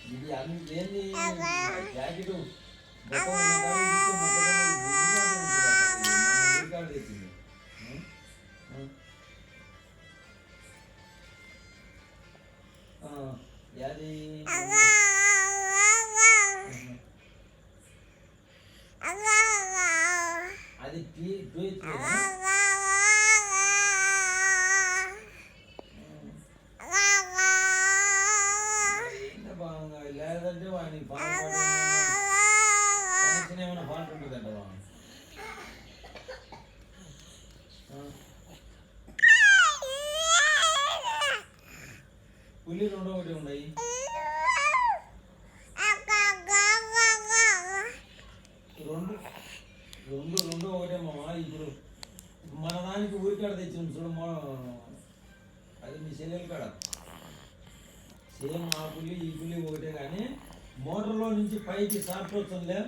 ఇది ఏంది జాకెట్ తెచ్చింది అది అది బాగా లేదంటే వాడిని కనెక్షన్ ఏమైనా ఫాల్ట్ ఉంటుందంట పులి రెండో ఒకటి ఉన్నాయి రెండో ఒకటే మామ ఇప్పుడు మన దానికి ఊరికాడ తెచ్చింది చూడు అది మీ చెల్లెలు కాడ సేమ్ ఆ పులి ఈ పులి ఒకటే కానీ మోటార్లో నుంచి పైకి సాఫ్ట్ వస్తుందిలే